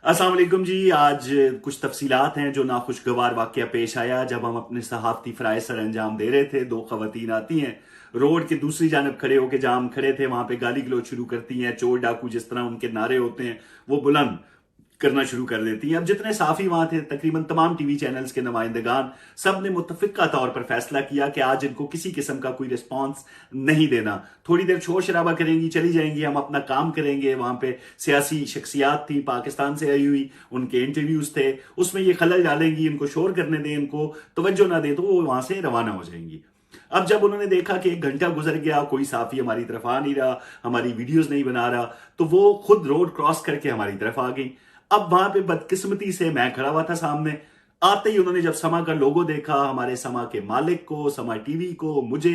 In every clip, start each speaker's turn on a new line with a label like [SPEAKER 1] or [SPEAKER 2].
[SPEAKER 1] अस्सलाम वालेकुम जी। आज कुछ तफसीलात हैं जो नाखुशगवार वाकया पेश आया जब हम अपने सहाफ़ती फ़राइज़ सर अंजाम दे रहे थे। दो ख़वातीन आती हैं, रोड के दूसरी जानब खड़े होकर जहाँ हम खड़े थे वहां पे गाली गलौज शुरू करती हैं। चोर डाकू जिस तरह उनके नारे होते हैं वो बुलंद करना शुरू कर देती हैं। अब जितने साफी वहां थे, तकरीबन तमाम टीवी चैनल्स के नुमाइंदगान, सब ने मुतफिका तौर पर फैसला किया कि आज इनको किसी किस्म का कोई रिस्पॉन्स नहीं देना। थोड़ी देर शोर शराबा करेंगी, चली जाएंगी, हम अपना काम करेंगे। वहां पे सियासी शख्सियात थी, पाकिस्तान से आई हुई, उनके इंटरव्यूज थे, उसमें ये खलल डालेंगी, इनको शोर करने दें, इनको तवज्जो ना दे तो वो वहां से रवाना हो जाएंगी। अब जब उन्होंने देखा कि 1 घंटा गुजर गया, कोई साफी हमारी तरफ आ नहीं रहा, हमारी वीडियोस नहीं बना रहा, तो वो खुद रोड क्रॉस करके हमारी तरफ आ गई। अब वहां पे बदकिस्मती से मैं खड़ा हुआ था सामने। आते ही उन्होंने जब समा का लोगो देखा, हमारे समा के मालिक को, समा टीवी को, मुझे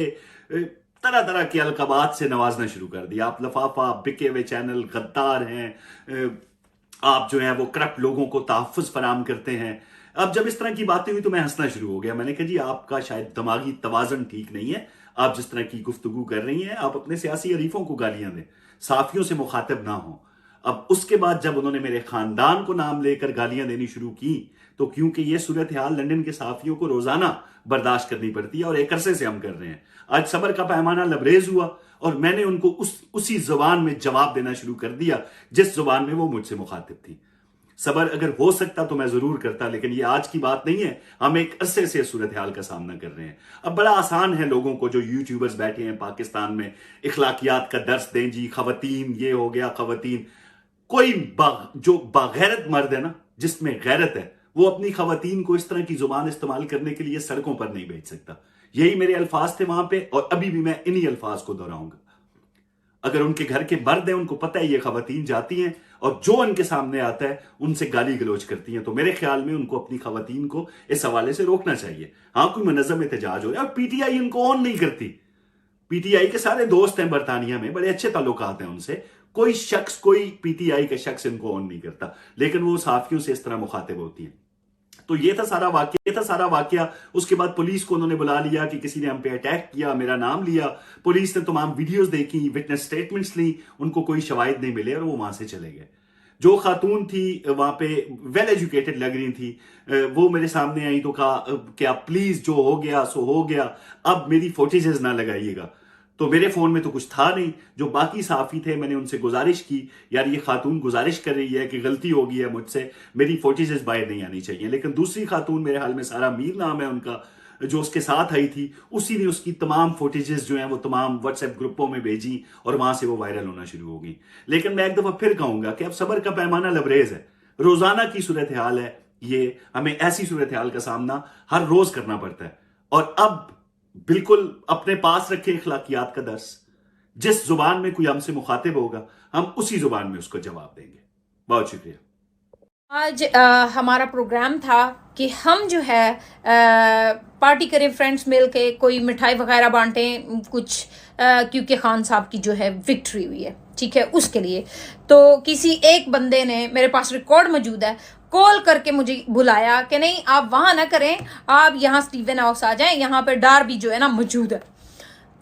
[SPEAKER 1] तरह तरह के अलकबात से नवाजना शुरू कर दिया। आप लफाफा, आप बिके हुए चैनल, गद्दार हैं, आप जो है वो करप्ट लोगों को तहफ़्फ़ुज़ फराम करते हैं। अब जब इस तरह की बातें हुई तो मैं हंसना शुरू हो गया। मैंने कहा जी आपका शायद दिमागी तवाज़न ठीक नहीं है। आप जिस तरह की गुफ्तगू कर रही हैं, आप अपने सियासी हरीफों को गालियां दें, साफियों से मुखातिब ना हो। अब उसके बाद जब उन्होंने मेरे खानदान को नाम लेकर गालियां देनी शुरू की, तो क्योंकि ये सूरत हाल लंदन के साफियों को रोजाना बर्दाश्त करनी पड़ती है और एक अरसे से हम कर रहे हैं, आज सबर का पैमाना लबरेज हुआ और मैंने उनको उसी जुबान में जवाब देना शुरू कर दिया जिस जुबान में वो मुझसे मुखातिब थी। सबर अगर हो सकता तो मैं जरूर करता, लेकिन ये आज की बात नहीं है। हम एक अरसे से सूरत हाल का सामना कर रहे हैं। अब बड़ा आसान है लोगों को, जो यूट्यूबर्स बैठे हैं पाकिस्तान में, इखलाकियात का दर्स दें जी। खवातीन ये हो गया, खवातीन, कोई जो बागैरत मर्द है ना, जिसमें गैरत है, वो अपनी खवातीन को इस तरह की जुबान इस्तेमाल करने के लिए सड़कों पर नहीं भेज सकता। यही मेरे अल्फाज थे वहां पे और अभी भी मैं इन्हीं अल्फाज को दोहराऊंगा। अगर उनके घर के मर्द हैं, उनको पता है ये खवातीन जाती हैं और जो उनके सामने आता है उनसे गाली गलौज करती हैं, तो मेरे ख्याल में उनको अपनी खवातीन को इस हवाले से रोकना चाहिए। हाँ, कोई मुनज़्ज़म एहतजाज हो रहा है और पीटीआई उनको ऑन नहीं करती। पीटीआई के सारे दोस्त हैं बरतानिया में, बड़े अच्छे ताल्लुकात हैं उनसे। कोई शख्स, कोई पीटीआई का शख्स इनको ऑन नहीं करता, लेकिन वो साफियों से इस तरह मुखातिब होती हैं। तो ये था सारा वाकया। उसके बाद पुलिस को उन्होंने बुला लिया कि किसी ने हम पे अटैक किया, मेरा नाम लिया। पुलिस ने तमाम वीडियोस देखी, विटनेस स्टेटमेंट्स ली, उनको कोई शवाहिद नहीं मिले और वो वहां से चले गए। जो खातून थी वहां पे वेल एजुकेटेड लग रही थी, वो मेरे सामने आई तो कहा कि आप प्लीज, जो हो गया सो हो गया, अब मेरी फोटेजेस ना लगाइएगा। तो मेरे फोन में तो कुछ था नहीं। जो बाकी साफी थे, मैंने उनसे गुजारिश की, यार ये खातून गुजारिश कर रही है कि गलती हो गई है मुझसे, मेरी फोटेजेस बाहर नहीं आनी चाहिए। लेकिन दूसरी खातून, मेरे हाल में सारा मीर नाम है उनका, जो उसके साथ आई थी, उसी ने उसकी तमाम फोटेजेस जो हैं वो तमाम व्हाट्सएप ग्रुपों में भेजी और वहां से वो वायरल होना शुरू हो गई। लेकिन मैं एक दफा फिर कहूंगा कि अब सबर का पैमाना लबरेज है। रोजाना की सूरत हाल है ये, हमें ऐसी सूरत हाल का सामना हर रोज करना पड़ता है। और अब बिल्कुल अपने पास रखे इखलाकियात का दर्स। जिस जुबान में कोई हमसे मुखातिब होगा, हम उसी जुबान में उसको जवाब देंगे। बहुत शुक्रिया।
[SPEAKER 2] आज हमारा प्रोग्राम था कि हम जो है पार्टी करें, फ्रेंड्स मिल के कोई मिठाई वगैरह बांटें कुछ, क्योंकि खान साहब की जो है विक्ट्री हुई है, ठीक है, उसके लिए। तो किसी एक बंदे ने, मेरे पास रिकॉर्ड मौजूद है, कॉल करके मुझे बुलाया कि नहीं आप वहां ना करें, आप यहाँ स्टीवन हाउस आ जाएं, यहाँ पे डार्बी जो है ना मौजूद है।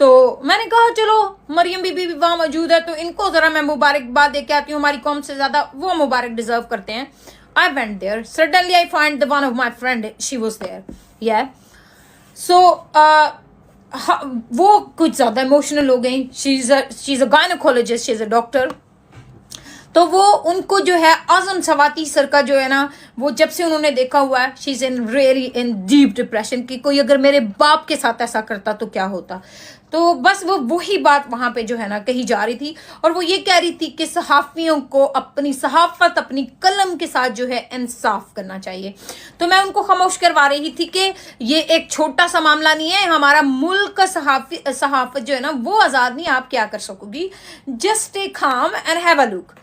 [SPEAKER 2] तो मैंने कहा चलो, मरियम बीबी भी वहां मौजूद है तो इनको जरा मैं मुबारकबाद दे के आती हूँ, हमारी कौम से ज्यादा वो मुबारक डिजर्व करते हैं। I went there. Suddenly I find the one of my friend, she was there. Yeah. So वो कुछ ज्यादा इमोशनल हो गई। she's a gynecologist, she's a doctor. तो वो उनको जो है आजम सवाती सर का जो है ना, वो जब से उन्होंने देखा हुआ है, she is in really in deep depression कि कोई अगर मेरे बाप के साथ ऐसा करता तो क्या होता। तो बस वो वही बात वहां पे जो है ना कही जा रही थी और वो ये कह रही थी कि सहाफियों को अपनी सहाफत, अपनी कलम के साथ जो है इंसाफ करना चाहिए। तो मैं उनको खामोश करवा रही थी कि ये एक छोटा सा मामला नहीं है, हमारा मुल्क का सहाफत जो है ना वो आजाद नहीं, आप क्या कर सकोगी, जस्ट टेक काम एंड हैव अ लुक।